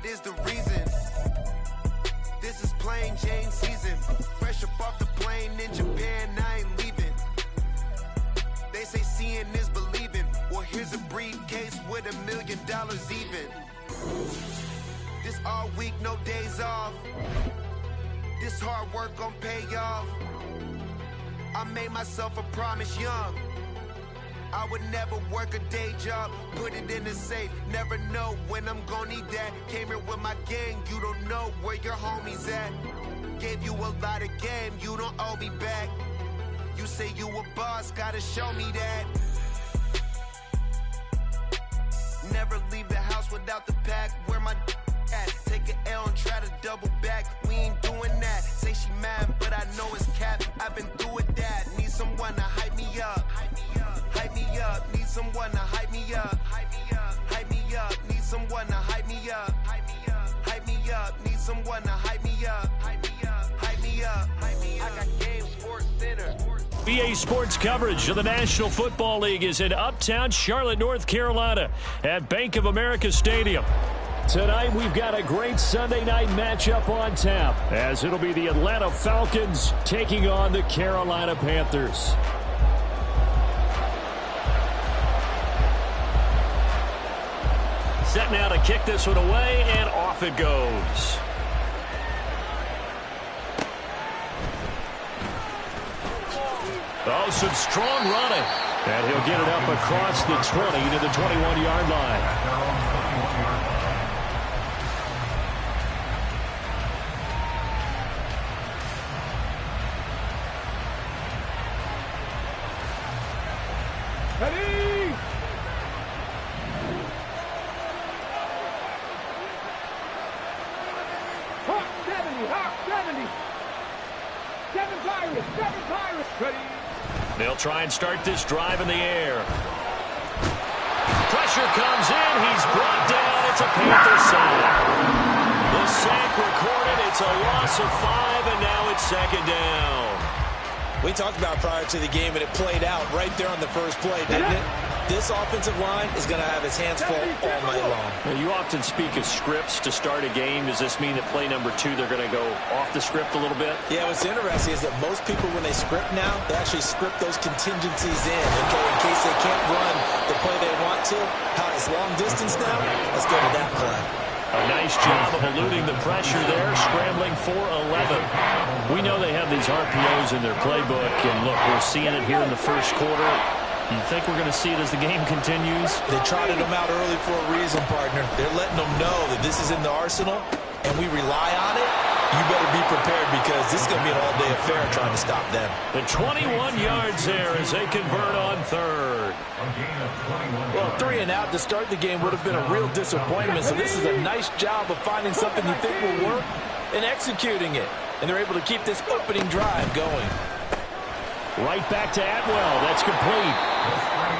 is the reason. This is plain Jane season. Fresh up off the plane in Japan, I ain't leaving. They say seeing is believing. Well, here's a briefcase with $1 million even. This all week, no days off. This hard work gon' pay off. I made myself a promise young. I would never work a day job, put it in the safe. Never know when I'm gonna need that. Came here with my gang, you don't know where your homies at. Gave you a lot of game, you don't owe me back. You say you a boss, gotta show me that. Never leave the house without the pack. Where my at? Take an L and try to double back. We ain't doing that. Say she mad, but I know it's cap. I've been through with that. Need someone to hype me up. Hype me up. Need someone to hype me up. Hype me up. Need someone to hype me up. Hype me up. Need someone to hype me up. Hype me up. I got Game Sports Center. BA Sports coverage of the National Football League is in Uptown Charlotte, North Carolina at Bank of America Stadium. Tonight, we've got a great Sunday night matchup on tap, as it'll be the Atlanta Falcons taking on the Carolina Panthers. Set now to kick this one away, and off it goes. Oh, some strong running. And he'll get it up across the 20 to the 21-yard line. Ready! Hawk 70, Hawk 70. 7 Pirates, ready. They'll try and start this drive in the air. Pressure comes in. He's brought down. It's a Panther sack. The sack recorded. It's a loss of 5, and now it's second down. We talked about prior to the game, and it played out right there on the first play, didn't it? This offensive line is going to have his hands full all night long. Now, you often speak of scripts to start a game. Does this mean that play number 2, they're going to go off the script a little bit? Yeah, what's interesting is that most people, when they script now, they actually script those contingencies in, okay, in case they can't run the play they want to. How it's long distance now? Let's go to that play. A nice job of eluding the pressure there, scrambling for 11. We know they have these RPOs in their playbook, and look, we're seeing it here in the first quarter. You think we're going to see it as the game continues? They trotted them out early for a reason, partner. They're letting them know that this is in the arsenal, and we rely on it. You better be prepared because this is going to be an all-day affair trying to stop them. The 21 yards there as they convert on third. Well, 3 and out to start the game would have been a real disappointment, so this is a nice job of finding something you think will work and executing it. And they're able to keep this opening drive going. Right back to Atwell. That's complete.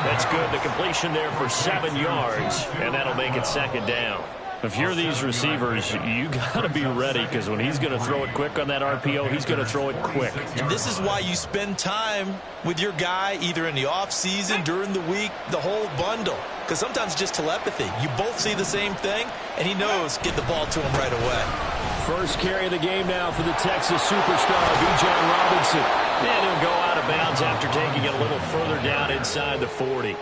That's good. The completion there for 7 yards, and that'll make it second down. If you're these receivers, you got to be ready because when he's going to throw it quick on that RPO, he's going to throw it quick. And this is why you spend time with your guy either in the offseason, during the week, the whole bundle. Because sometimes it's just telepathy. You both see the same thing, and he knows get the ball to him right away. First carry of the game now for the Texas superstar, Bijan Robinson. And he'll go out of bounds after taking it a little further down inside the 40.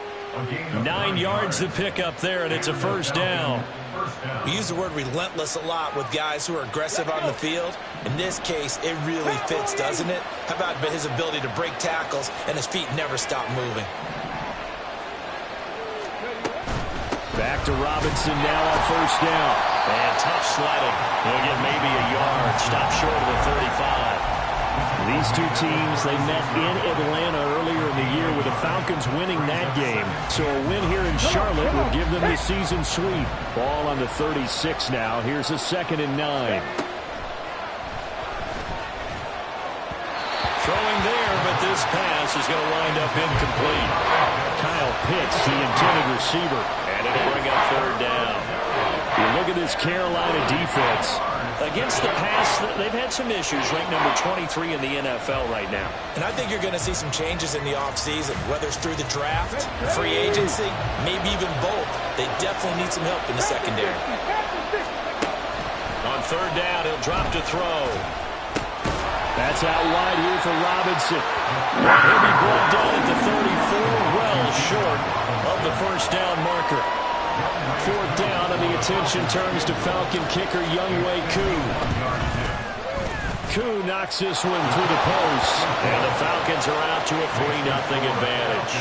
9 yards to pick up there, and it's a first down. We use the word relentless a lot with guys who are aggressive on the field. In this case, it really fits, doesn't it? How about his ability to break tackles and his feet never stop moving? Back to Robinson now on first down. And tough sledding. He'll get maybe a yard. Stop short of the 35. These two teams, they met in Atlanta earlier in the year with the Falcons winning that game. So a win here in Charlotte would give them the season sweep. Ball on the 36 now. Here's a 2nd and 9. Throwing there, but this pass is going to wind up incomplete. Kyle Pitts, the intended receiver, and it'll bring up third down. You look at this Carolina defense. Against the pass, they've had some issues, ranked number 23 in the NFL right now. And I think you're going to see some changes in the offseason, whether it's through the draft, free agency, maybe even both. They definitely need some help in the secondary. to throw. That's out wide here for Robinson. He'll be brought down at the 34, well short of the first down marker. Fourth down, and the attention turns to Falcon kicker Younghoe Koo. Koo knocks this one through the post, and the Falcons are out to a 3-0 advantage.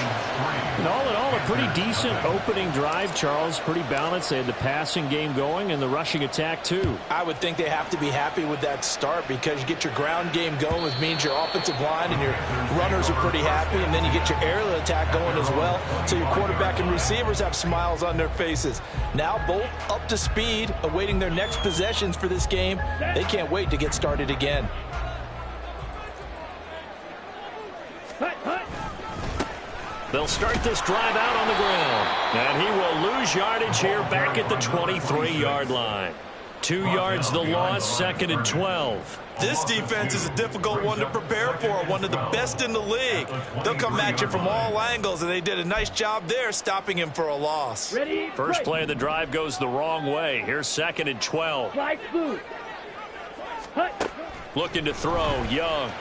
And all in all, a pretty decent opening drive, Charles. Pretty balanced. They had the passing game going and the rushing attack, too. I would think they have to be happy with that start because you get your ground game going, which means your offensive line and your runners are pretty happy, and then you get your aerial attack going as well, so your quarterback and receivers have smiles on their faces. Now both up to speed, awaiting their next possessions for this game. They can't wait to get started again. They'll start this drive out on the ground. And he will lose yardage here back at the 23-yard line. 2 yards the loss, 2nd and 12. This defense is a difficult one to prepare for, one of the best in the league. They'll come at you from all angles, and they did a nice job there stopping him for a loss. First play of the drive goes the wrong way. Here's 2nd and 12. Looking to throw, Young.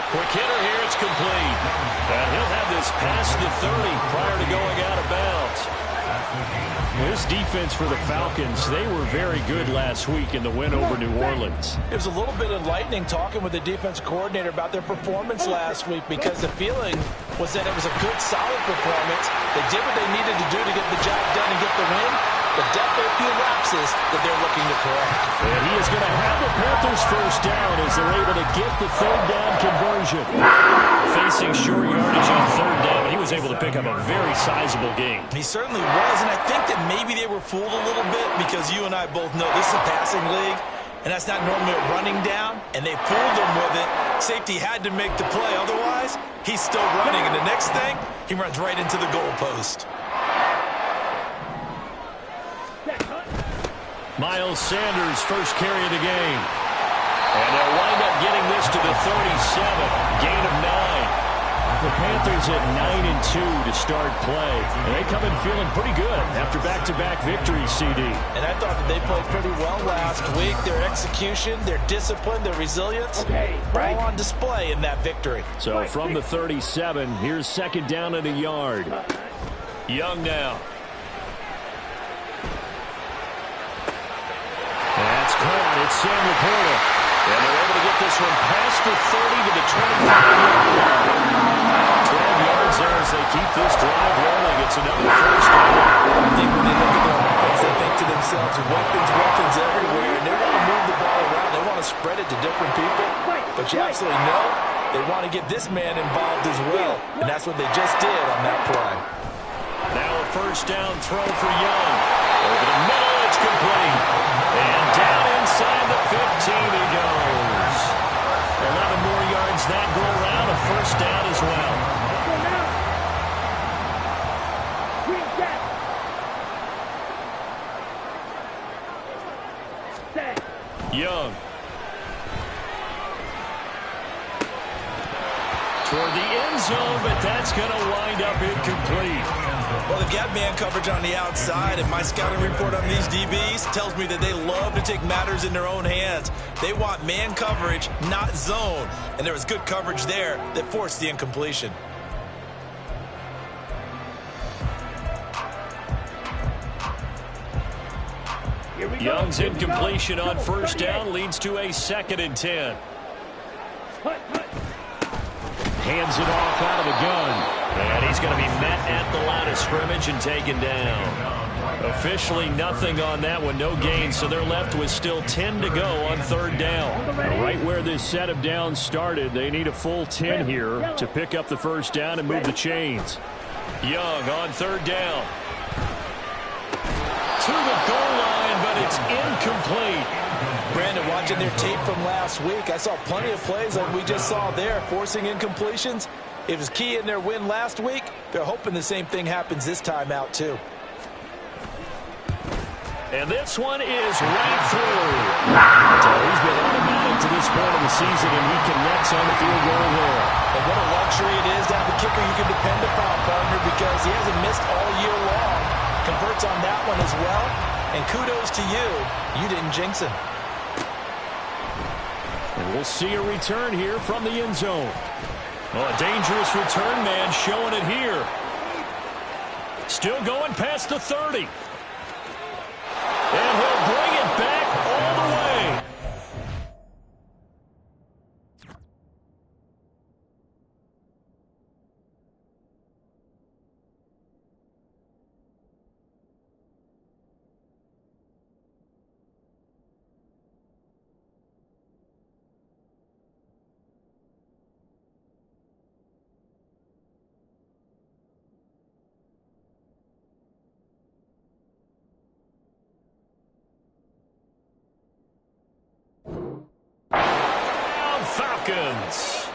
Quick hitter here, it's complete. And he'll have this past the 30 prior to going out of bounds. This defense for the Falcons, they were very good last week in the win over New Orleans. It was a little bit enlightening talking with the defense coordinator about their performance last week because the feeling was that it was a good, solid performance. They did what they needed to do to get the job done and get the win, but definitely a few lapses that they're looking to correct. And he is going to have the Panthers first down as they're able to get the third down conversion. Facing short yardage on third down, but he was able to pick up a very sizable gain. He certainly was, and I think that maybe they were fooled a little bit because you and I both know this is a passing league, and that's not normally a running down, and they fooled him with it. Safety had to make the play, otherwise he's still running, and the next thing, he runs right into the goalpost. Miles Sanders, first carry of the game. And they'll wind up getting this to the 37, gain of 9. The Panthers at 9-2 to start play. And they come in feeling pretty good after back-to-back victories, CD. And I thought that they played pretty well last week. Their execution, their discipline, their resilience, all on display in that victory. So from the 37, here's 2nd down and a yard. Young now. That's caught. It's Sam Laporta. And they're able to get this one past the 30 to the 25. 12 yards there as they keep this drive rolling. It's another first down. I think when they look at their offense, they think to themselves, weapons everywhere, and they want to move the ball around. They want to spread it to different people. But you absolutely know they want to get this man involved as well, and that's what they just did on that play. Now a first down throw for Young. Over the middle, it's complete. And down inside the 15 he goes. 11 more yards that go around, a first down as well. Young. Toward the end zone, but that's going to wind up incomplete. Well, they've got man coverage on the outside, and my scouting report on these DBs tells me that they love to take matters in their own hands. They want man coverage, not zone. And there was good coverage there that forced the incompletion. Young's incompletion on first down leads to a 2nd and 10. Hands it off out of the gun. And he's going to be met at the line of scrimmage and taken down. Officially nothing on that one, no gain, so they're left with still 10 to go on third down. Right where this set of downs started, they need a full 10 here to pick up the first down and move the chains. Young on third down. To the goal line, but it's incomplete. Brandon, watching their tape from last week, I saw plenty of plays like we just saw there, forcing incompletions. It was key in their win last week. They're hoping the same thing happens this time out, too. And this one is right through. So he's been automatic to this point of the season, and he connects on the field goal there. And what a luxury it is to have a kicker you can depend upon, partner, because he hasn't missed all year long. Converts on that one as well. And kudos to you. You didn't jinx him. And we'll see a return here from the end zone. Oh, a dangerous return man showing it here. Still going past the 30. And he'll bring it back all the way. Falcons.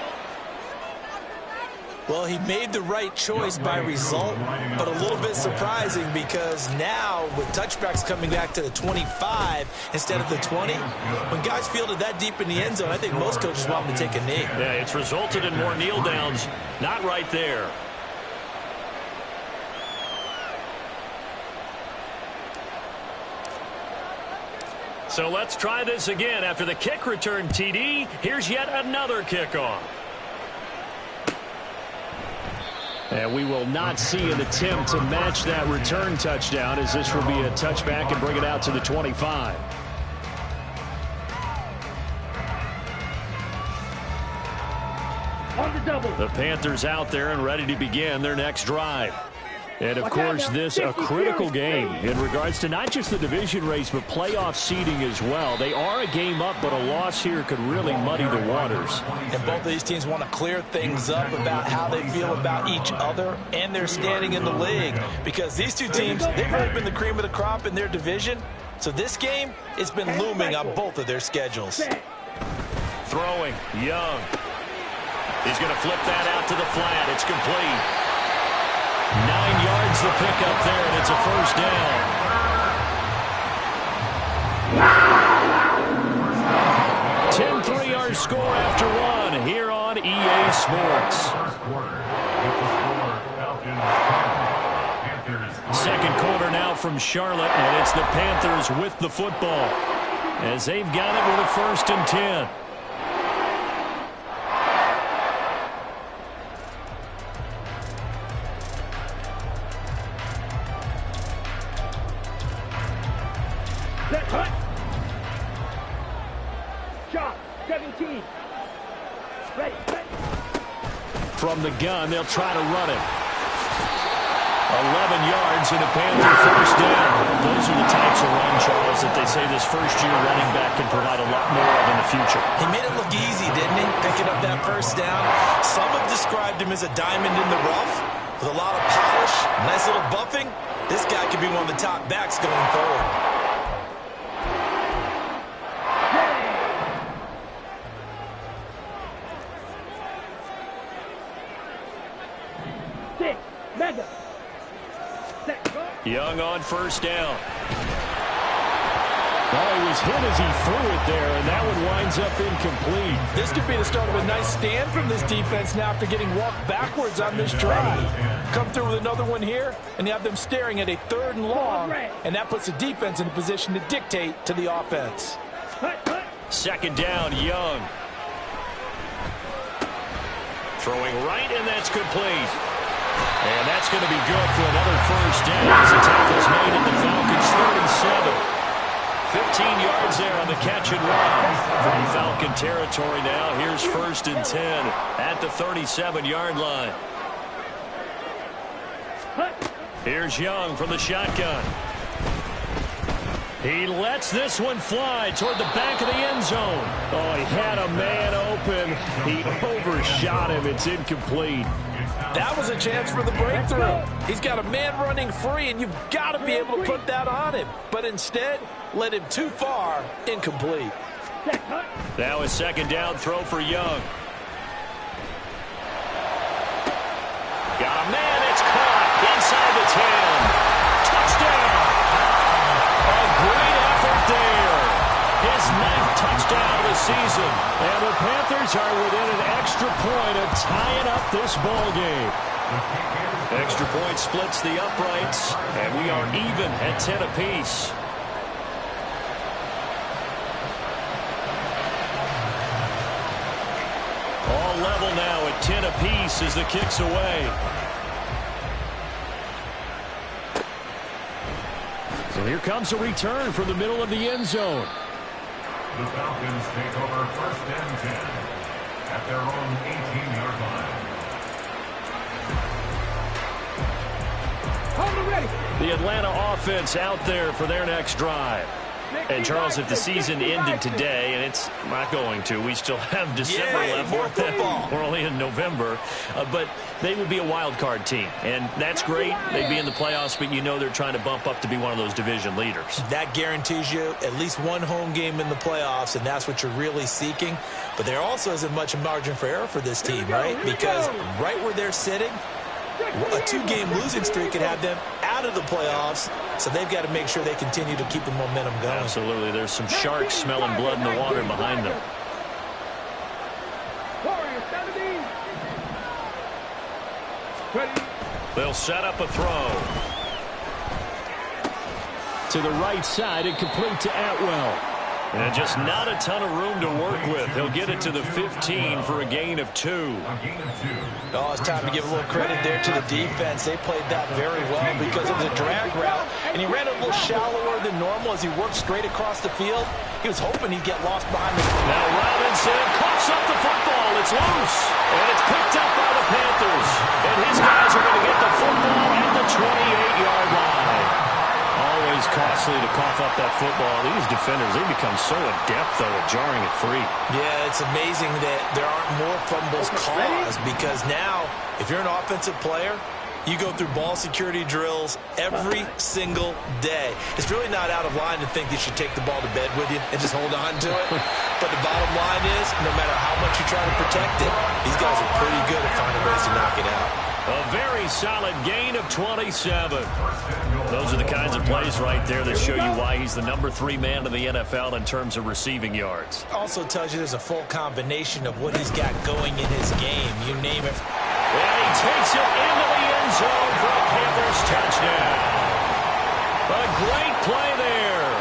Well, he made the right choice by result, but a little bit surprising because now with touchbacks coming back to the 25 instead of the 20, when guys fielded that deep in the end zone, I think most coaches want them to take a knee. Yeah, it's resulted in more kneel downs. Not right there. So let's try this again. After the kick return TD, here's yet another kickoff. And we will not see an attempt to match that return touchdown, as this will be a touchback and bring it out to the 25. On the double. The Panthers out there and ready to begin their next drive. And, of course, this a critical game in regards to not just the division race, but playoff seeding as well. They are a game up, but a loss here could really muddy the waters. And both of these teams want to clear things up about how they feel about each other and their standing in the league. Because these two teams, they've really been the cream of the crop in their division. So this game, it's been looming on both of their schedules. Throwing, Young. He's going to flip that out to the flat. It's complete. 9 yards the pickup there, and it's a first down. 10-3 our score after one here on EA Sports. Second quarter now from Charlotte, and it's the Panthers with the football as they've got it with a 1st and 10. Shot, 17. Ready. From the gun, they'll try to run it. 11 yards and a Panther first down. Those are the types of run, Charles, that they say this first-year running back can provide a lot more of in the future. He made it look easy, didn't he? Picking up that first down. Some have described him as a diamond in the rough with a lot of polish, nice little buffing. This guy could be one of the top backs going forward. Mega. Young on first down. Well, he was hit as he threw it there, and that one winds up incomplete. This could be the start of a nice stand from this defense now after getting walked backwards on this drive. Come through with another one here, and you have them staring at a 3rd and long, and that puts the defense in a position to dictate to the offense. Second down, Young. Throwing right, and that's complete. And that's going to be good for another first down as the tackle's made at the Falcons' 37. 15 yards there on the catch and run. From Falcon territory now, here's 1st and 10 at the 37-yard line. Here's Young from the shotgun. He lets this one fly toward the back of the end zone. Oh, he had a man open. He overshot him. It's incomplete. That was a chance for the breakthrough. He's got a man running free, and you've got to be able to put that on him. But instead, led him too far, incomplete. Now a second down throw for Young. Got a man. It's caught inside the 10. Touchdown. A great effort there. His 9th touchdown of the season. And the Panthers are within an extra point of tying up this ball game. Extra point splits the uprights, and we are even at 10 apiece. level now at 10 apiece as the kick's away. So here comes a return from the middle of the end zone. The Falcons take over 1st and 10 at their own 18-yard line. Hold it ready. The Atlanta offense out there for their next drive. And, Charles, if the season ended today, and it's not going to, we still have December left. More football. We're only in November. But they would be a wild card team. And that's great. They'd be in the playoffs, but you know they're trying to bump up to be one of those division leaders. That guarantees you at least one home game in the playoffs, and that's what you're really seeking. But there also isn't much margin for error for this team, right? Because right where they're sitting, a 2-game losing streak could have them out of the playoffs, so they've got to make sure they continue to keep the momentum going. Absolutely. There's some sharks smelling blood in the water behind them. They'll set up a throw. To the right side and complete to Atwell. And just not a ton of room to work with. He'll get it to the 15 for a gain of 2. Oh, it's time to give a little credit there to the defense. They played that very well because it was a drag route, and he ran a little shallower than normal as he worked straight across the field. He was hoping he'd get lost behind the... Now Robinson coughs up the football. It's loose, and it's picked up by the Panthers. And his guys are going to get the football at the 28-yard line. Always costly to cough up that football. These defenders, they become so adept, though, at jarring it free. Yeah, it's amazing that there aren't more fumbles caused because now, if you're an offensive player, you go through ball security drills every single day. It's really not out of line to think you should take the ball to bed with you and just hold on to it. But the bottom line is, no matter how much you try to protect it, these guys are pretty good at finding ways to knock it out. A very solid gain of 27. Those are the kinds of plays right there that show you why he's the number 3 man in the NFL in terms of receiving yards. Also tells you there's a full combination of what he's got going in his game. You name it. And he takes it into the end zone for a Panthers touchdown. A great play there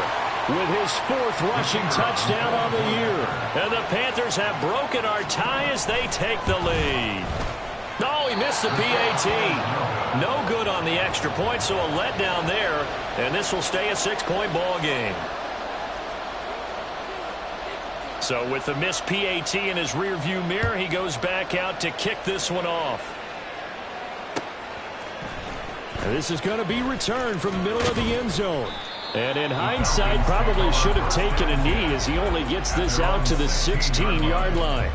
with his 4th rushing touchdown on the year. And the Panthers have broken our tie as they take the lead. No, he missed the PAT. No good on the extra point, so a letdown there. And this will stay a 6-point ball game. So with the missed PAT in his rearview mirror, he goes back out to kick this one off. And this is going to be returned from the middle of the end zone. And in hindsight, probably should have taken a knee as he only gets this out to the 16-yard line.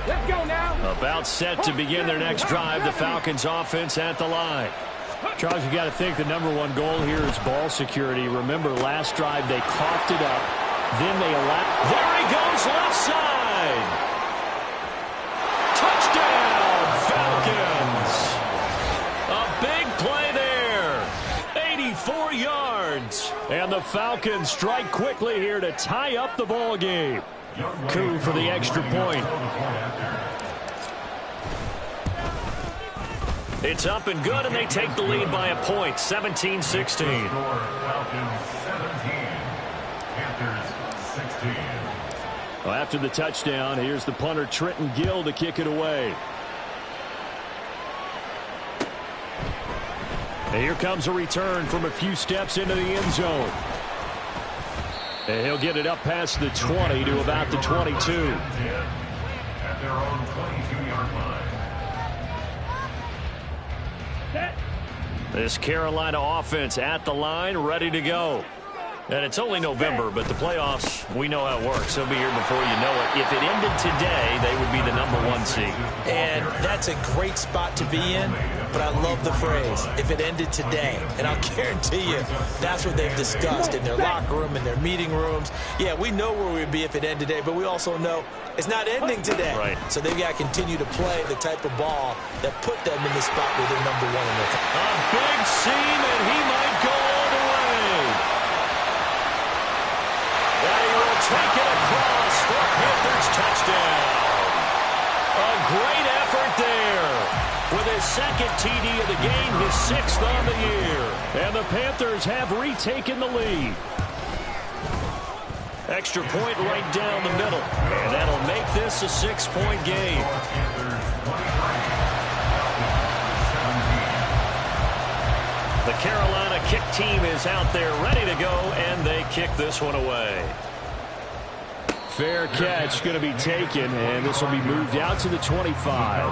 Let's go now. About set to begin their next drive, the Falcons offense at the line. Charles, you got to think the number 1 goal here is ball security. Remember, last drive they coughed it up. Then they allowed... There he goes, left side. Touchdown, Falcons. A big play there. 84 yards. And the Falcons strike quickly here to tie up the ball game. Coup for the extra point. It's up and good, and they take the lead by a point, 17-16. Well, after the touchdown, here's the punter, Trenton Gill, to kick it away. And here comes a return from a few steps into the end zone. And he'll get it up past the 20 to about the 22. At their own 22-yard line. This Carolina offense at the line, ready to go. And it's only November, but the playoffs, we know how it works. They'll be here before you know it. If it ended today, they would be the number 1 seed. And that's a great spot to be in, but I love the phrase, if it ended today. And I'll guarantee you, that's what they've discussed in their locker room, in their meeting rooms. Yeah, we know where we'd be if it ended today, but we also know it's not ending today. Right. So they've got to continue to play the type of ball that put them in the spot where they're number 1 in their country. A big seam, and he might go all the way. Take it across for a Panthers touchdown. A great effort there. With his 2nd TD of the game, his 6th on the year. And the Panthers have retaken the lead. Extra point right down the middle. And that'll make this a 6-point game. The Carolina kick team is out there ready to go, and they kick this one away. Fair catch going to be taken, and this will be moved out to the 25.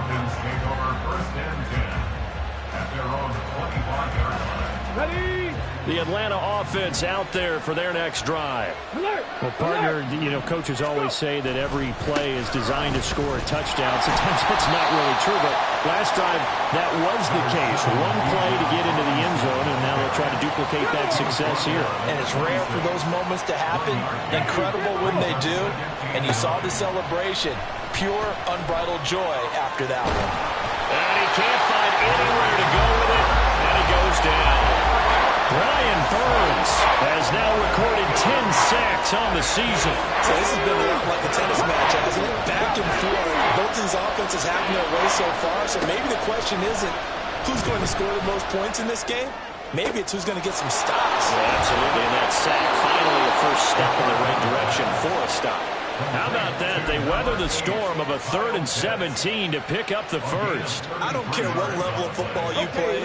Ready? The Atlanta offense out there for their next drive. Alert! Well, partner, you know, coaches always say that every play is designed to score a touchdown. Sometimes it's not really true, but last drive, that was the case. One play to get into the end zone, and now they'll try to duplicate that success here. And it's rare for those moments to happen. Incredible when they do. And you saw the celebration. Pure, unbridled joy after that one. And he can't find anywhere to go with it, and he goes down. Brian Burns has now recorded 10 sacks on the season. So this has been a lot like a tennis match, hasn't it? Back and forth. Both these offenses having their way so far. So maybe the question isn't who's going to score the most points in this game. Maybe it's who's going to get some stops. Yeah, absolutely. And that sack, finally a first step in the right direction for a stop. How about that? They weather the storm of a 3rd and 17 to pick up the first. I don't care what level of football you play.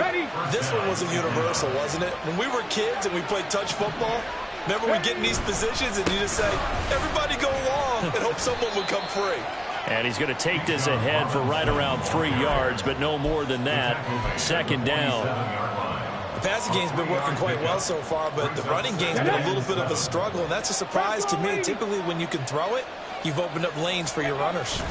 This one was a universal, wasn't it? When we were kids and we played touch football, remember we get in these positions and you just say, everybody go long and hope someone would come free. And he's going to take this ahead for right around 3 yards, but no more than that. 2nd down. The passing game's been working quite well so far, but the running game's been a little bit of a struggle, and that's a surprise to me. Typically, when you can throw it, you've opened up lanes for your runners.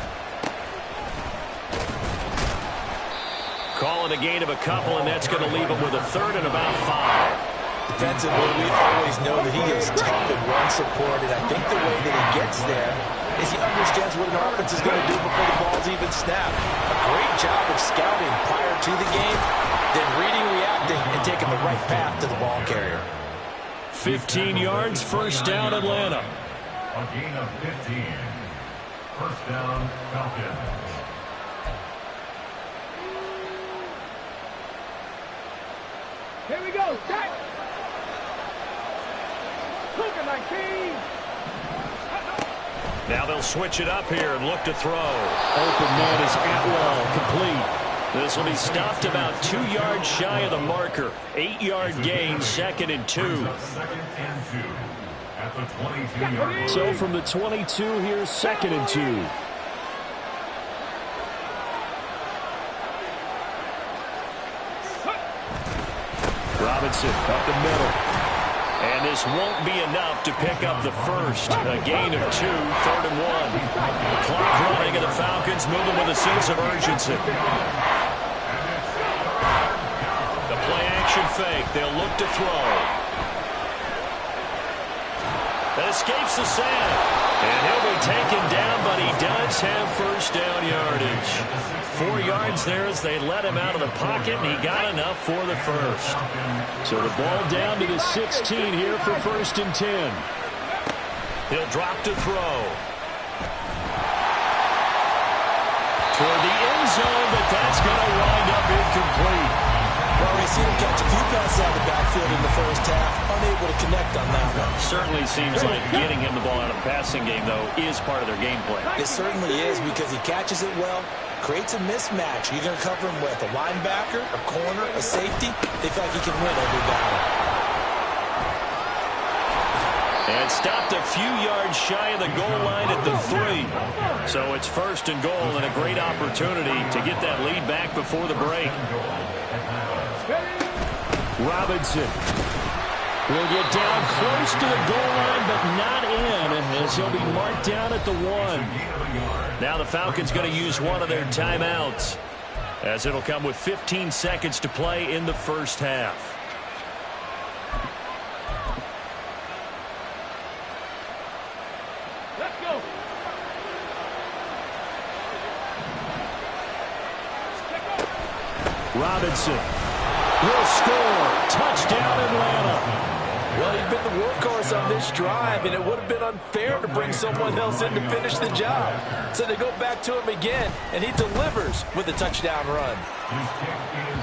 Call it a gain of a couple, and that's going to leave him with a 3rd and about 5. Defensively, we always know that he is tough in run support, and I think the way that he gets there is he understands what an offense is going to do before the ball's even snapped. A great job of scouting prior to the game, then reading, reacting, and taking the right path to the ball carrier. 15 yards, 1st down, Atlanta. A gain of 15. 1st down, Falcons. Here we go. Set. Cougar 19. Now they'll switch it up here and look to throw. Open man is Atwell, complete. This will be stopped about 2 yards shy of the marker. 8-yard gain, 2nd and 2. 2nd and 2 at the 22-yard line. So from the 22, here's 2nd and 2. Robinson up the middle. And this won't be enough to pick up the first. A gain of 2, 3rd and 1. Clock running, and the Falcons moving with a sense of urgency. The play-action fake. They'll look to throw. That escapes the sack. And he'll be taken down, but he does have 1st down yardage. 4 yards there as they let him out of the pocket, and he got enough for the first. So the ball down to the 16 here for 1st and 10. He'll drop to throw. Toward the end zone, but that's going to wind up incomplete. Well, we've seen him catch a few passes out of the backfield in the first half, unable to connect on that one. Certainly seems like getting him the ball out of the passing game, though, is part of their game plan. It certainly is, because he catches it well, creates a mismatch. You're going to cover him with a linebacker, a corner, a safety. They feel like he can win every battle. And stopped a few yards shy of the goal line at the 3. So it's 1st and goal, and a great opportunity to get that lead back before the break. Robinson will get down close to the goal line, but not in, as he'll be marked down at the 1. Now the Falcons going to use one of their timeouts, as it'll come with 15 seconds to play in the first half. Let's go. Robinson will score. Touchdown, Atlanta. Well, he'd been the workhorse on this drive, and it would have been unfair to bring someone else in to finish the job. So they go back to him again, and he delivers with a touchdown run.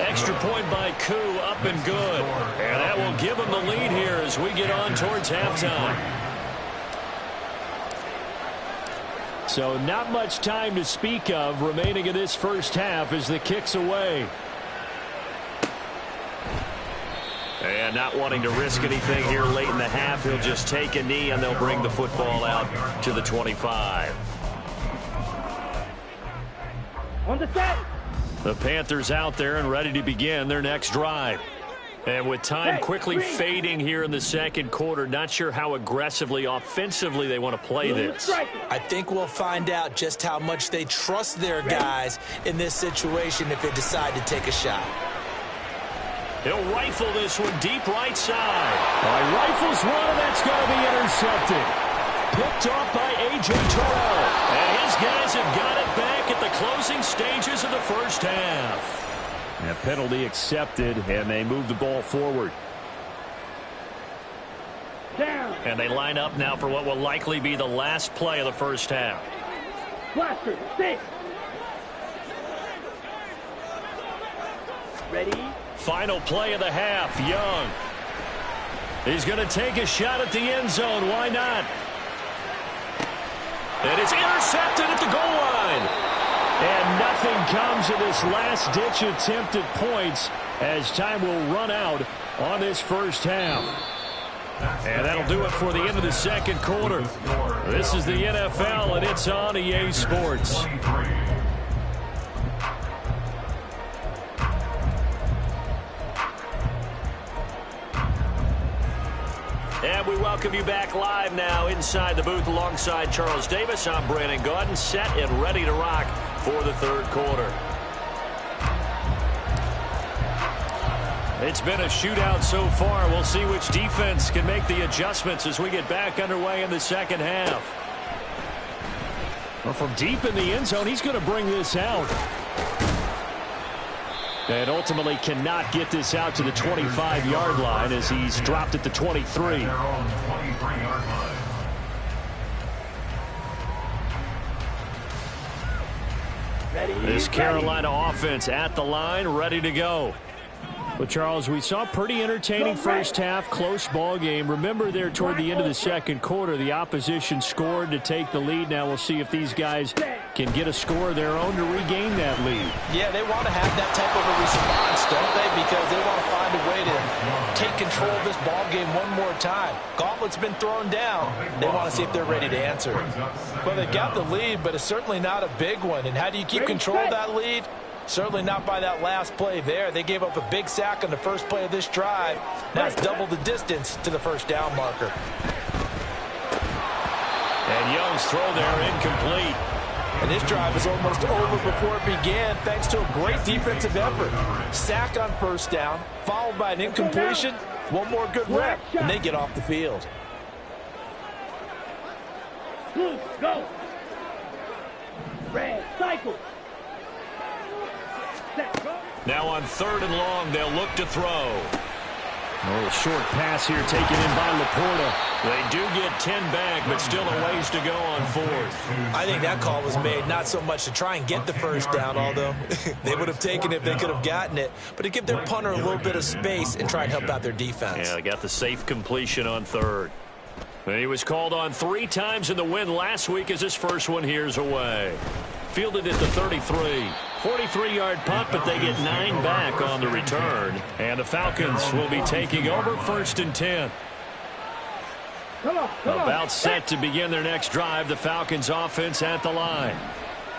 Extra point by Koo, up and good. And that will give him the lead here as we get on towards halftime. So not much time to speak of remaining in this first half as the kick's away. And not wanting to risk anything here late in the half, he'll just take a knee and they'll bring the football out to the 25. On the set. The Panthers out there and ready to begin their next drive. And with time quickly fading here in the second quarter, not sure how aggressively, offensively they want to play this. I think we'll find out just how much they trust their guys in this situation if they decide to take a shot. He'll rifle this one deep right side. He rifles one, and that's going to be intercepted. Picked off by A.J. Terrell. And his guys have got it back at the closing stages of the first half. And a penalty accepted, and they move the ball forward. Down. And they line up now for what will likely be the last play of the first half. Blaster, 6. Ready? Final play of the half, Young. He's going to take a shot at the end zone. Why not? And it's intercepted at the goal line. And nothing comes of this last-ditch attempt at points as time will run out on this first half. And that'll do it for the end of the second quarter. This is the NFL, and it's on EA Sports. And we welcome you back live now inside the booth alongside Charles Davis. I'm Brandon Gaudin, set and ready to rock for the third quarter. It's been a shootout so far. We'll see which defense can make the adjustments as we get back underway in the second half. Well, from deep in the end zone, he's going to bring this out. And ultimately cannot get this out to the 25-yard line as he's dropped at the 23. This Carolina offense at the line, ready to go. Well, Charles, we saw a pretty entertaining first half, close ball game. Remember there toward the end of the second quarter, the opposition scored to take the lead. Now we'll see if these guys can get a score of their own to regain that lead. Yeah, they want to have that type of a response, don't they? Because they want to find a way to take control of this ball game one more time. Gauntlet's been thrown down. They want to see if they're ready to answer. Well, they got the lead, but it's certainly not a big one. And how do you keep control of that lead? Certainly not by that last play there. They gave up a big sack on the first play of this drive. Now it's double the distance to the first down marker. And Young's throw there incomplete. And this drive is almost over before it began thanks to a great defensive effort. Sack on first down, followed by an incompletion. One more good rep, and they get off the field. Blue, go. Red, cycle. Now on 3rd and long, they'll look to throw. A little short pass here taken in by Laporta. They do get 10 back, but still a ways to go on 4th. I think that call was made not so much to try and get the first down, although they would have taken it if they could have gotten it, but to give their punter a little bit of space and try and help out their defense. Yeah, they got the safe completion on 3rd. And he was called on 3 times in the win last week as his first one here's away. Fielded at the 33. 43-yard punt, but they get 9 back on the return. And the Falcons will be taking over 1st and 10. About set to begin their next drive. The Falcons offense at the line.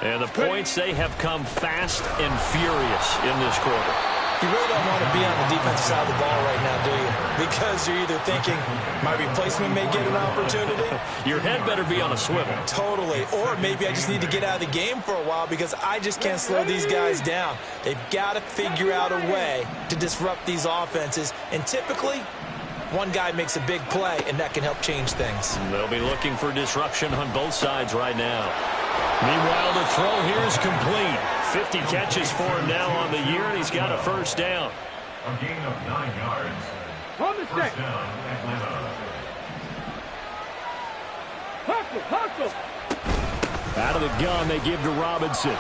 And the points, they have come fast and furious in this quarter. You really don't want to be on the defensive side of the ball right now, do you? Because you're either thinking, my replacement may get an opportunity. Your head better be on a swivel. Totally. Or maybe I just need to get out of the game for a while because I just can't slow these guys down. They've got to figure out a way to disrupt these offenses. And typically, one guy makes a big play, and that can help change things. They'll be looking for disruption on both sides right now. Meanwhile, the throw here is complete. 50 catches for him now on the year, and he's got a first down. A gain of 9 yards. On the First down, Atlanta. Hustle. Out of the gun, they give to Robinson.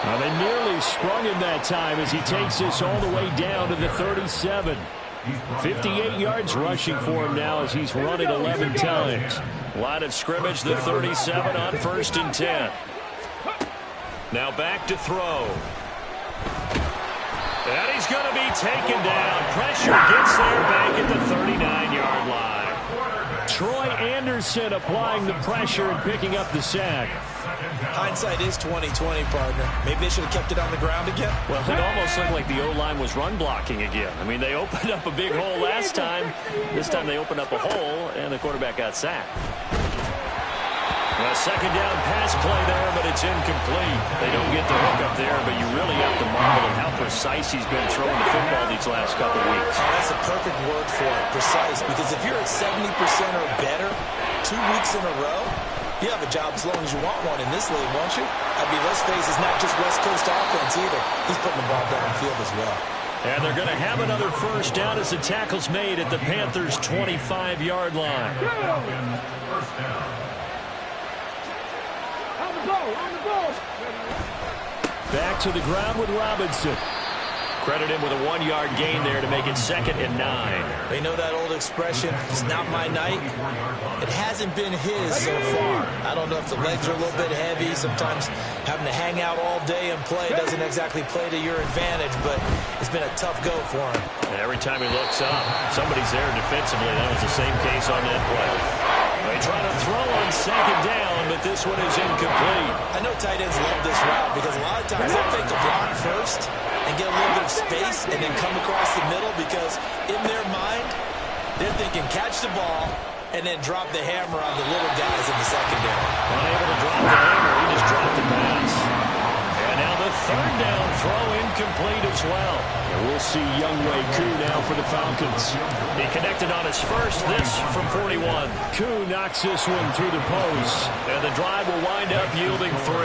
Well, they nearly sprung him that time as he takes this all the way down to the 37. 58 yards rushing for him now as he's run it 11 times. Line of scrimmage, the 37 on 1st and 10. Now back to throw. And he's going to be taken down. Pressure gets there back at the 39-yard line. Troy Anderson applying the pressure and picking up the sack. Hindsight is 20/20, partner. Maybe they should have kept it on the ground again. Well, it almost looked like the O-line was run blocking again. I mean, they opened up a big hole last time. This time they opened up a hole, and the quarterback got sacked. A second down pass play there, but it's incomplete. They don't get the hook up there, but you really have to marvel at how precise he's been throwing the football these last couple weeks. That's a perfect word for it, precise, because if you're at 70% or better 2 weeks in a row, you have a job as long as you want one in this league, won't you? I mean, let's face it, it's not just West Coast offense either. He's putting the ball downfield as well. And they're going to have another first down as the tackle's made at the Panthers' 25-yard line. First down. On the ball. Back to the ground with Robinson. Credit him with a 1-yard gain there to make it 2nd and 9. They know that old expression, it's not my night. It hasn't been his so far. I don't know if the legs are a little bit heavy. Sometimes having to hang out all day and play doesn't exactly play to your advantage, but it's been a tough go for him. And every time he looks up, somebody's there defensively. That was the same case on that play. They try to throw on 2nd down, but this one is incomplete. I know tight ends love this route because a lot of times they'll take the block first and get a little bit of space and then come across the middle because in their mind, they're thinking catch the ball and then drop the hammer on the little guys in the secondary. Unable to drop the hammer, he just dropped the pass. And now the 3rd down throw incomplete as well. And we'll see Younghoe Koo now for the Falcons. He connected on his first, this from 41. Koo knocks this one through the post. And the drive will wind up yielding 3.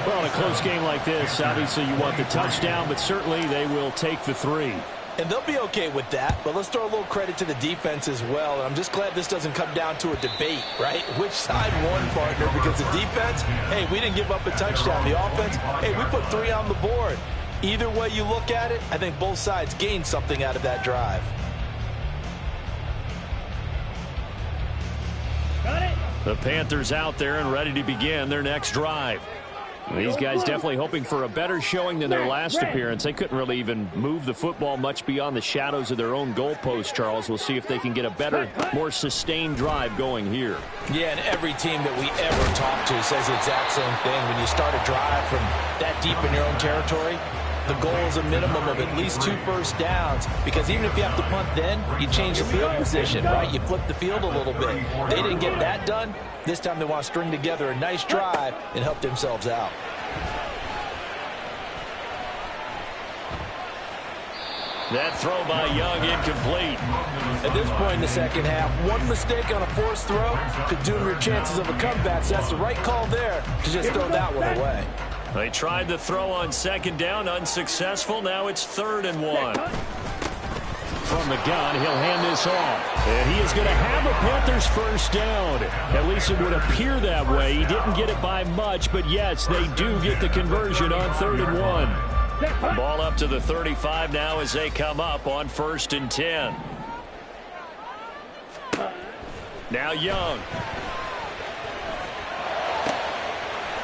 Well, in a close game like this, obviously you want the touchdown, but certainly they will take the 3. And they'll be okay with that, but let's throw a little credit to the defense as well. And I'm just glad this doesn't come down to a debate, right? Which side won, partner? Because the defense, hey, we didn't give up a touchdown. The offense, hey, we put 3 on the board. Either way you look at it, I think both sides gained something out of that drive. Got it. The Panthers out there and ready to begin their next drive. These guys definitely hoping for a better showing than their last appearance. They couldn't really even move the football much beyond the shadows of their own goalpost, Charles. We'll see if they can get a better, more sustained drive going here. Yeah, and every team that we ever talk to says the exact same thing. When you start a drive from that deep in your own territory, the goal is a minimum of at least 2 first downs, because even if you have to punt then, you change the field position, right? You flip the field a little bit. They didn't get that done. This time they want to string together a nice drive and help themselves out. That throw by Young incomplete. At this point in the second half, one mistake on a forced throw could doom your chances of a comeback. So that's the right call there to just throw that one away. They tried the throw on 2nd down, unsuccessful. Now it's 3rd and 1. From the gun, he'll hand this off. And he is going to have a Panthers first down. At least it would appear that way. He didn't get it by much, but yes, they do get the conversion on 3rd and 1. Ball up to the 35 now as they come up on 1st and 10. Now Young.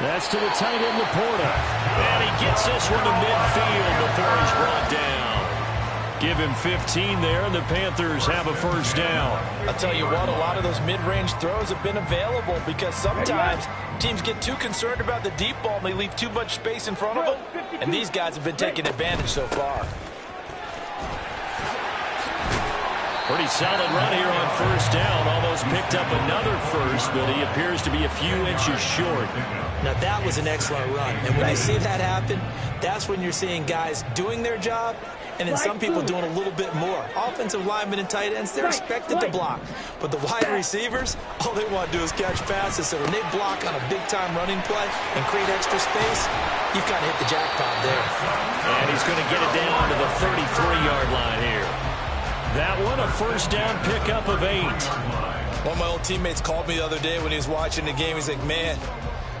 That's to the tight end, Laporta. And he gets this one to midfield before he's brought down. Give him 15 there, and the Panthers have a first down. I'll tell you what, a lot of those mid-range throws have been available because sometimes teams get too concerned about the deep ball and they leave too much space in front of them. And these guys have been taking advantage so far. Pretty solid run here on first down. Almost picked up another first, but he appears to be a few inches short. Now that was an excellent run. And when you see that happen, that's when you're seeing guys doing their job and then some people doing a little bit more. Offensive linemen and tight ends, they're expected to block. But the wide receivers, all they want to do is catch passes. So when they block on a big-time running play and create extra space, you've kind of hit the jackpot there. And he's going to get it down to the 33-yard line here. That one, a first down pickup of 8. One of my old teammates called me the other day when he was watching the game. He's like, man,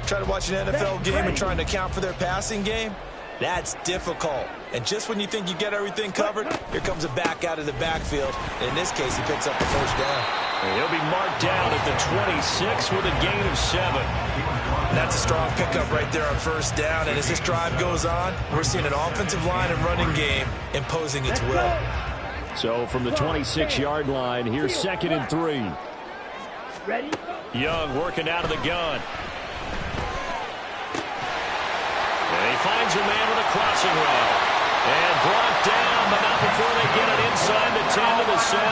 trying to watch an NFL game and trying to account for their passing game? That's difficult. And just when you think you get everything covered, here comes a back out of the backfield. In this case, he picks up the first down. And he'll be marked down at the 26 with a gain of 7. And that's a strong pickup right there on first down. And as this drive goes on, we're seeing an offensive line and running game imposing its will. So from the 26-yard line, here's 2nd and 3. Ready? Young working out of the gun. And he finds a man with a crossing route. And brought down, but not before they get it inside the 10 to the 7.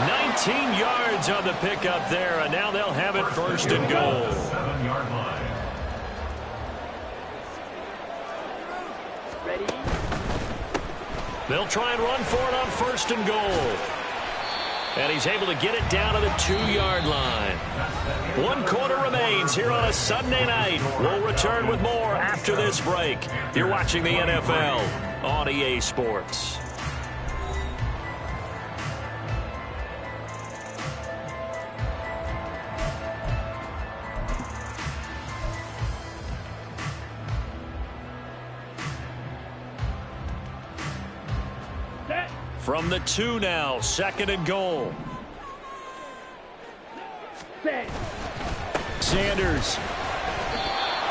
19 yards on the pickup there, and now they'll have it 1st and goal. 7-yard line. Ready? They'll try and run for it on 1st and goal. And he's able to get it down to the 2-yard line. 1 quarter remains here on a Sunday night. We'll return with more after this break. You're watching the NFL on EA Sports. From the 2 now, 2nd and goal. Sanders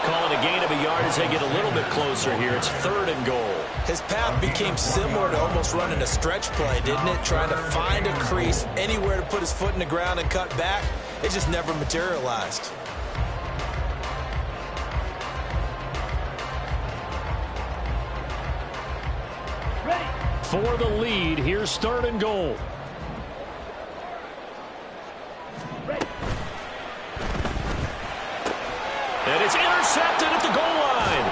calling a gain of a yard as they get a little bit closer here. It's 3rd and goal. His path became similar to almost running a stretch play, didn't it? Trying to find a crease, anywhere to put his foot in the ground and cut back. It just never materialized. For the lead, here's 3rd and goal. And it's intercepted at the goal line.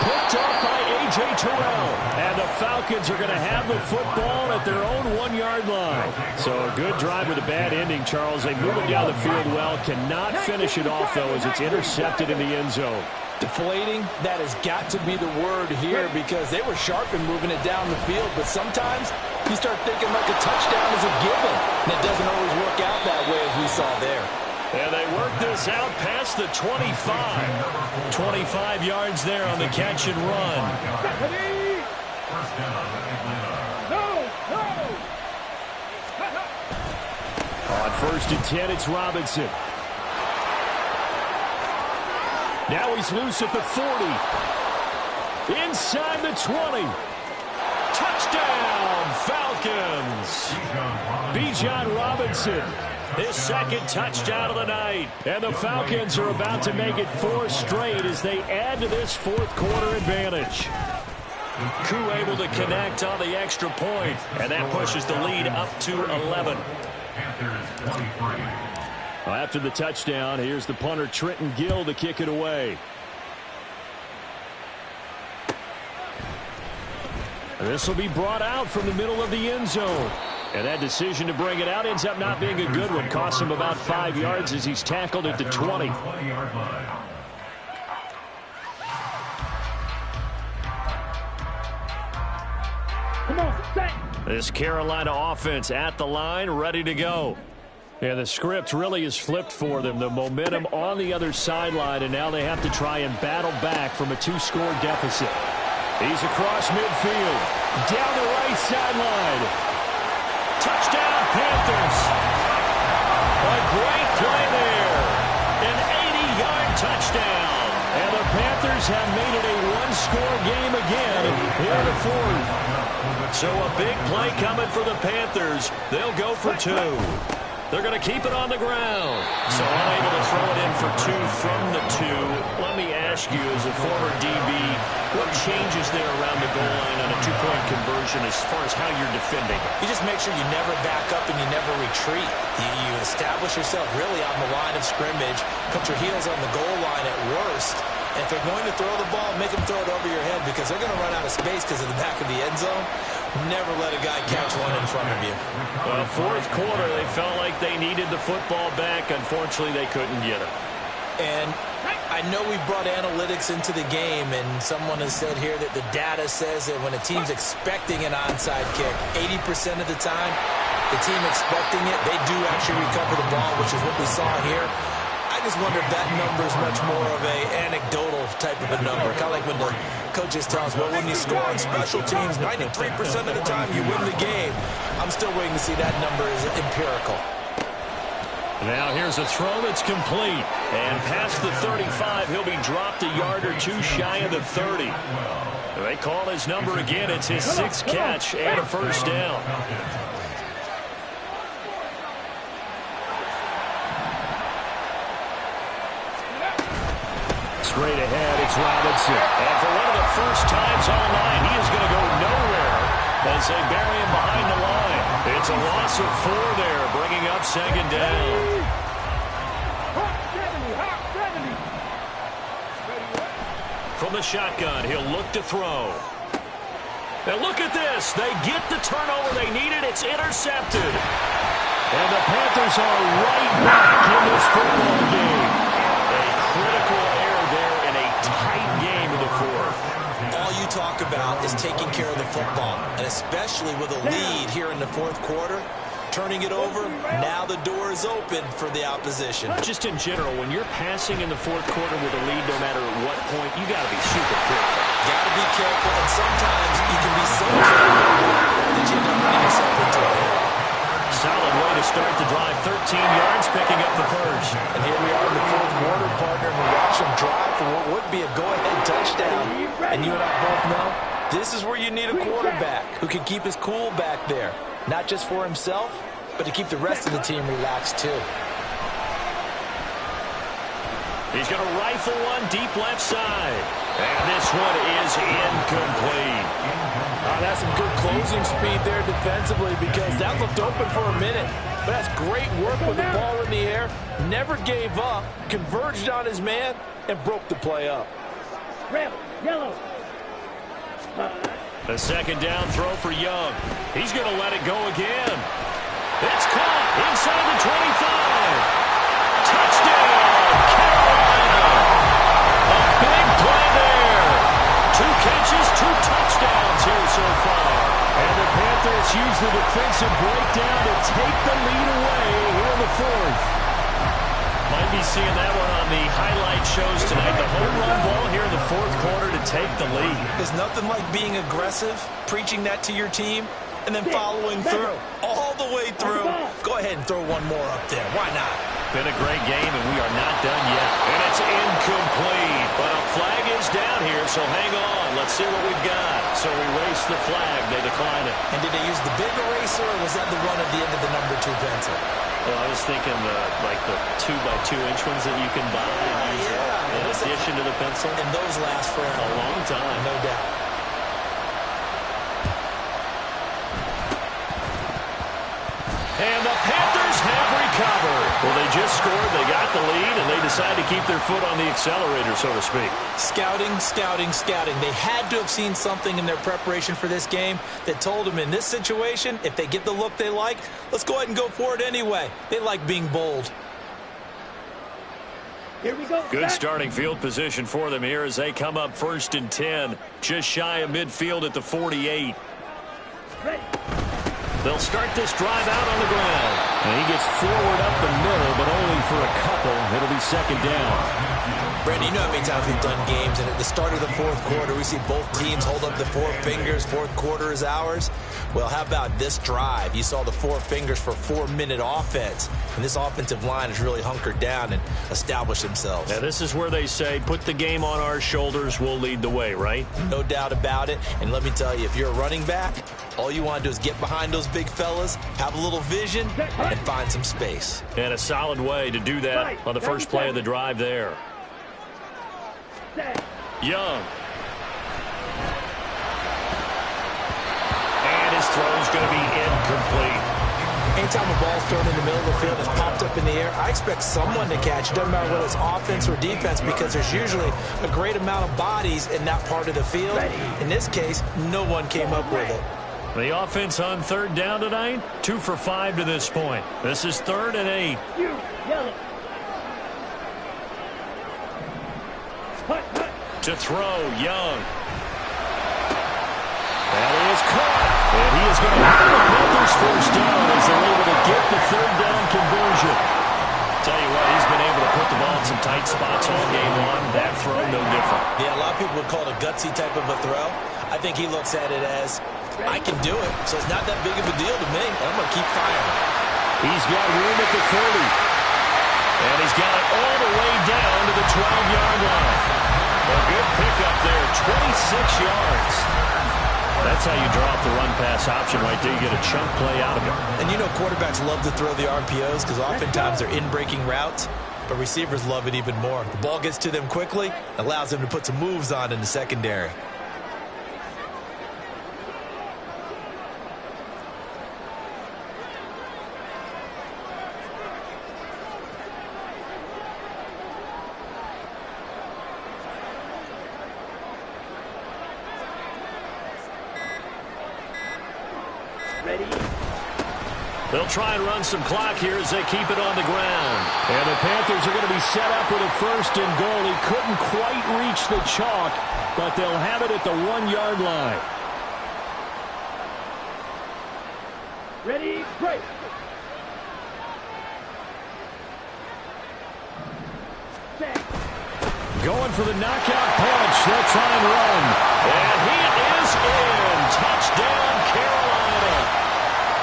Picked up by A.J. Terrell. And the Falcons are going to have the football at their own 1-yard line. So a good drive with a bad ending, Charles. They move it down the field well. Cannot finish it off, though, as it's intercepted in the end zone. Deflating, that has got to be the word here because they were sharp in moving it down the field, but sometimes you start thinking like a touchdown is a given, and it doesn't always work out that way as we saw there. And they work this out past the 25. 25 yards there on the catch and run. On 1st and 10, it's Robinson. Now he's loose at the 40. Inside the 20. Touchdown, Falcons. Bijan Robinson, his 2nd touchdown of the night. And the Falcons are about to make it 4 straight as they add to this 4th quarter advantage. Koo able to connect on the extra point, and that pushes the lead up to 11. After the touchdown, here's the punter Trenton Gill to kick it away. This will be brought out from the middle of the end zone. And that decision to bring it out ends up not being a good one. Costs him about 5 yards as he's tackled at the 20. Come on, set. This Carolina offense at the line, ready to go. And the script really is flipped for them. The momentum on the other sideline, and now they have to try and battle back from a 2-score deficit. He's across midfield, down the right sideline. Touchdown, Panthers. A great play there. An 80-yard touchdown. And the Panthers have made it a 1-score game again here in the 4th. So a big play coming for the Panthers. They'll go for 2. They're going to keep it on the ground. So unable to throw it in for 2 from the 2. Let me ask you, as a former DB, what changes there around the goal line on a 2-point conversion as far as how you're defending? You just make sure you never back up and you never retreat. You establish yourself really on the line of scrimmage, put your heels on the goal line at worst. And if they're going to throw the ball, make them throw it over your head because they're going to run out of space because of the back of the end zone. Never let a guy catch one in front of you. Well, 4th quarter, they felt like they needed the football back. Unfortunately, they couldn't get it. And I know we brought analytics into the game, and someone has said here that the data says that when a team's expecting an onside kick, 80% of the time, the team expecting it, they do actually recover the ball, which is what we saw here. I just wonder if that number is much more of a anecdotal type of a number, kind of like when the Coaches tell us, well, when you score on special teams, 93% of the time you win the game. I'm still waiting to see that number is empirical. Now here's a throw that's complete. And past the 35, he'll be dropped a yard or two shy of the 30. They call his number again. It's his 6th catch and a first down. Straight ahead, it's Robinson. And for one of the first times all night, he is going to go nowhere as they bury him behind the line. It's a loss of 4 there, bringing up 2nd down. From the shotgun, he'll look to throw. Now look at this. They get the turnover they needed. It's intercepted. And the Panthers are right back in this football game. A critical error there in a tight game in the 4th. All you talk about is taking care of the football, and especially with a lead here in the 4th quarter. Turning it over, now the door is open for the opposition. Just in general, when you're passing in the 4th quarter with a lead, no matter at what point, you got to be super careful. Got to be careful, and sometimes you can be so careful that you end up running yourself into an error. Solid way to start the drive. 13 yards, picking up the first. And here we are in the 4th quarter, partner, and we watch them drive for what would be a go-ahead touchdown. And you and I both know this is where you need a quarterback who can keep his cool back there. Not just for himself, but to keep the rest of the team relaxed too. He's going to rifle one deep left side. And this one is incomplete. That's some good closing speed there defensively because that looked open for a minute. But that's great work with the ball in the air. Never gave up, converged on his man, and broke the play up. Red, yellow. A 2nd down throw for Young. He's going to let it go again. It's caught inside the 25. Touchdown, Carolina. A big play there. 2 catches, 2 touchdowns here so far. And the Panthers use the defensive breakdown to take the lead away here in the 4th. Might be seeing that one on the highlight shows tonight. The home run ball here in the 4th quarter to take the lead. There's nothing like being aggressive, preaching that to your team, and then following through all the way through. Go ahead and throw one more up there. Why not? Been a great game, and we are not done yet. And it's incomplete, but a flag is down here, so hang on. Let's see what we've got. So erase the flag. They decline it. And did they use the big eraser, or was that the one at the end of the number 2 pencil? Well, I was thinking the 2x2-inch ones that you can buy in addition to the pencil. And those last for a long time. No doubt. And the Panthers have recovered. Well, they just scored, they got the lead, and they decide to keep their foot on the accelerator, so to speak. Scouting, scouting, scouting. They had to have seen something in their preparation for this game that told them in this situation, if they get the look they like, let's go ahead and go for it anyway. They like being bold. Here we go. Good starting field position for them here as they come up 1st and 10, just shy of midfield at the 48. Ready. They'll start this drive out on the ground. And he gets forward up the middle, but only for a couple. It'll be 2nd down. Brandon, you know how many times we've done games, and at the start of the 4th quarter, we see both teams hold up the 4 fingers. 4th quarter is ours. Well, how about this drive? You saw the 4 fingers for 4-minute offense. And this offensive line has really hunkered down and established themselves. Now, this is where they say, put the game on our shoulders, we'll lead the way, right? No doubt about it. And let me tell you, if you're a running back, all you want to do is get behind those big fellas, have a little vision, and find some space. And a solid way to do that on the first play of the drive there. Young. And his throw is going to be incomplete. Anytime a ball's thrown in the middle of the field and it's popped up in the air, I expect someone to catch. It doesn't matter whether it's offense or defense because there's usually a great amount of bodies in that part of the field. In this case, no one came up with it. The offense on 3rd down tonight, 2 for 5 to this point. This is 3rd and 8. Yellow. To throw, Young. That is caught. And he is going to have the Panthers first down as they're able to get the 3rd down conversion. Tell you what, he's been able to put the ball in some tight spots all game long. That throw, no different. Yeah, a lot of people would call it a gutsy type of a throw. I think he looks at it as, I can do it, so it's not that big of a deal to me, and I'm going to keep firing. He's got room at the 30. And he's got it all the way down to the 12-yard line. A good pickup there, 26 yards. That's how you draw up the run-pass option right there. You get a chunk play out of it. And you know quarterbacks love to throw the RPOs because oftentimes they're in-breaking routes, but receivers love it even more. The ball gets to them quickly, allows them to put some moves on in the secondary. They'll try and run some clock here as they keep it on the ground. And the Panthers are going to be set up with a 1st and goal. He couldn't quite reach the chalk, but they'll have it at the 1-yard line. Ready, break. Going for the knockout punch. They'll try and run. And he is in. Touchdown, Carolina.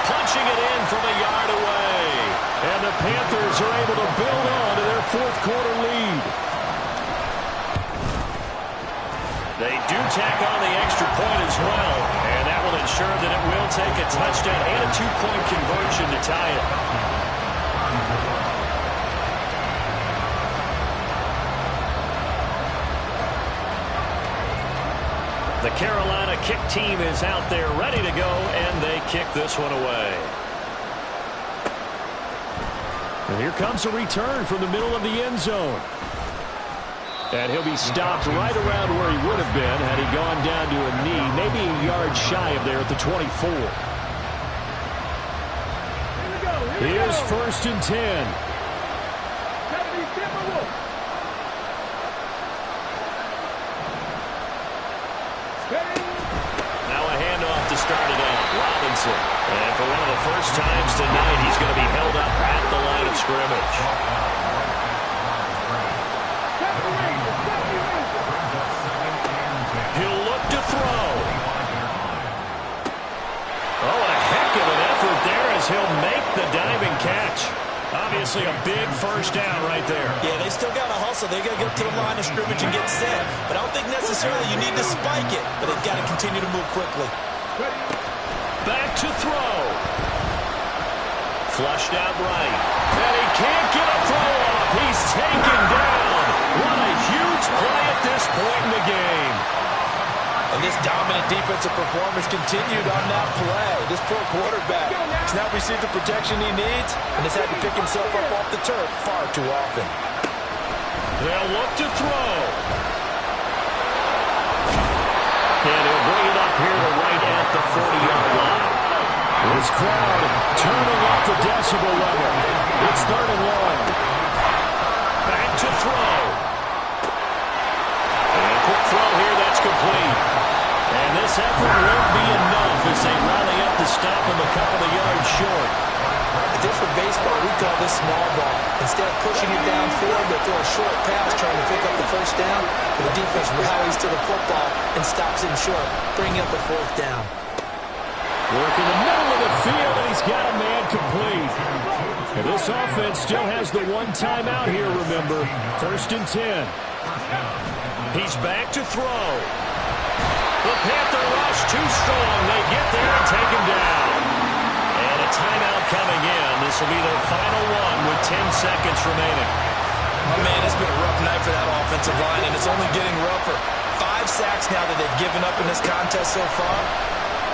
Punching it in from a yard away. And the Panthers are able to build on to their 4th quarter lead. They do tack on the extra point as well. And that will ensure that it will take a touchdown and a 2-point conversion to tie it. The Carolina kick team is out there ready to go, and they kick this one away. And here comes a return from the middle of the end zone. And he'll be stopped right around where he would have been had he gone down to a knee, maybe a yard shy of there at the 24. Here's 1st and 10. Start it out, Robinson. And for one of the first times tonight, he's going to be held up at the line of scrimmage. He'll look to throw. Oh, a heck of an effort there as he'll make the diving catch. Obviously a big first down right there. Yeah, they still got to hustle. They got to get up to the line of scrimmage and get set. But I don't think necessarily you need to spike it, but they've got to continue to move quickly. Back to throw. Flushed out right. And he can't get a throw off. He's taken down. What a huge play at this point in the game. And this dominant defensive performance continued on that play. This poor quarterback has not received the protection he needs and has had to pick himself up off the turf far too often. They'll look to throw. And he'll bring it up here to right at the 40-yard line. This crowd turning up the decibel level. It's 3rd and long. Back to throw. And a quick throw here, that's complete. And this effort won't be enough as they rally up to stop him a couple of yards short. If this were baseball, we call this small ball. Instead of pushing it downfield, they throw a short pass trying to pick up the 1st down. But the defense rallies to the football and stops him short, bringing up the 4th down. Work in the middle of the field, and he's got a man complete. And this offense still has the 1 timeout here, remember. 1st and 10. He's back to throw. The Panther rush too strong. They get there and take him down. And a timeout coming in. This will be their final one with 10 seconds remaining. Oh, man, it's been a rough night for that offensive line, and it's only getting rougher. 5 sacks now that they've given up in this contest so far.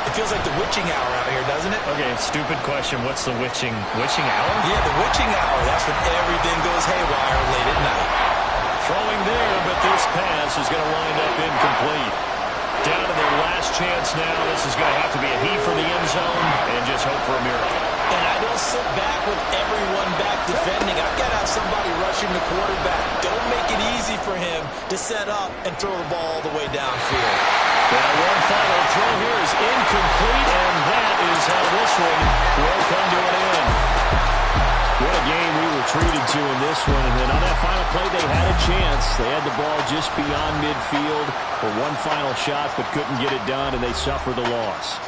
It feels like the witching hour out here, doesn't it? Okay, stupid question. What's the witching hour? Yeah, the witching hour. That's when everything goes haywire late at night. Throwing there, but this pass is going to wind up incomplete. Down to their last chance now. This is going to have to be a heave for the end zone and just hope for a miracle. And I don't sit back with everyone back defending. I've got to have somebody rushing the quarterback. Don't make it easy for him to set up and throw the ball all the way downfield. Well, one final throw here is incomplete, and that is how this one will come to an end. What a game we were treated to in this one. And then on that final play, they had a chance. They had the ball just beyond midfield for one final shot, but couldn't get it done, and they suffered the loss.